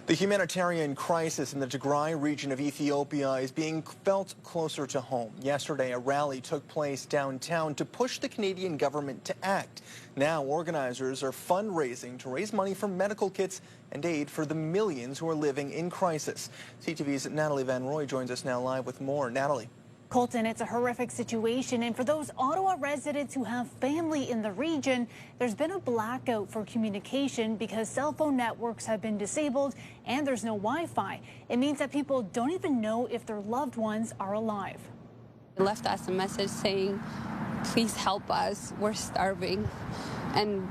The humanitarian crisis in the Tigray region of Ethiopia is being felt closer to home. Yesterday, a rally took place downtown to push the Canadian government to act. Now, organizers are fundraising to raise money for medical kits and aid for the millions who are living in crisis. CTV's Natalie Van Roy joins us now live with more. Natalie. Colton, it's a horrific situation, and for those Ottawa residents who have family in the region, there's been a blackout for communication because cell phone networks have been disabled and there's no Wi-Fi. It means that people don't even know if their loved ones are alive. They left us a message saying, please help us, we're starving. And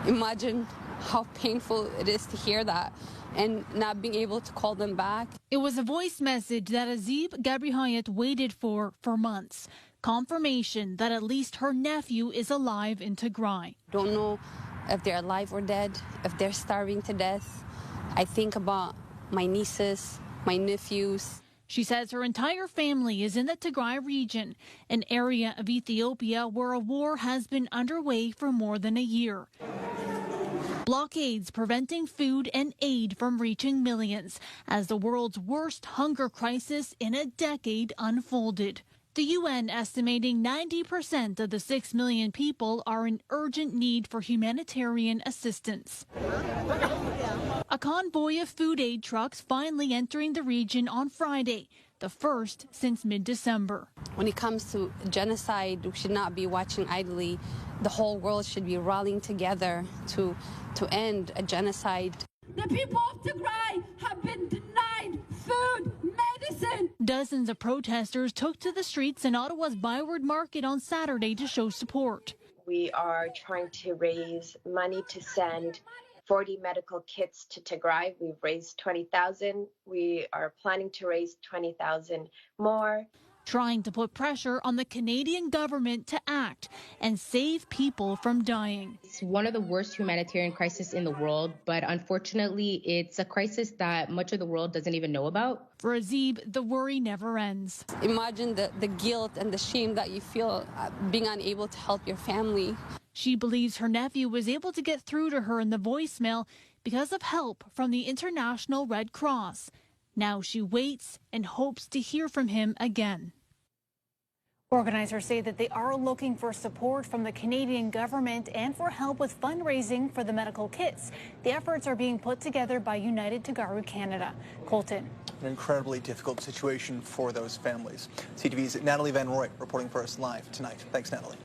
imagine how painful it is to hear that and not being able to call them back. It was a voice message that Azeb Gebrehiwot waited for months. Confirmation that at least her nephew is alive in Tigray. Don't know if they're alive or dead, if they're starving to death. I think about my nieces, my nephews. She says her entire family is in the Tigray region, an area of Ethiopia where a war has been underway for more than a year. Blockades preventing food and aid from reaching millions as the world's worst hunger crisis in a decade unfolded. The UN estimating 90% of the 6 million people are in urgent need for humanitarian assistance. A convoy of food aid trucks finally entering the region on Friday, the first since mid-December. When it comes to genocide, we should not be watching idly. The whole world should be rallying together to end a genocide. The people of Tigray have been denied food, medicine. Dozens of protesters took to the streets in Ottawa's Byward Market on Saturday to show support. We are trying to raise money to send 40 medical kits to Tigray. We've raised 20,000. We are planning to raise 20,000 more. Trying to put pressure on the Canadian government to act and save people from dying. It's one of the worst humanitarian crises in the world, but unfortunately, it's a crisis that much of the world doesn't even know about. For Azeb, the worry never ends. Imagine the guilt and the shame that you feel being unable to help your family. She believes her nephew was able to get through to her in the voicemail because of help from the International Red Cross. Now she waits and hopes to hear from him again. Organizers say that they are looking for support from the Canadian government and for help with fundraising for the medical kits. The efforts are being put together by United Tigray Canada. Colton. An incredibly difficult situation for those families. CTV's Natalie Van Roy reporting for us live tonight. Thanks, Natalie.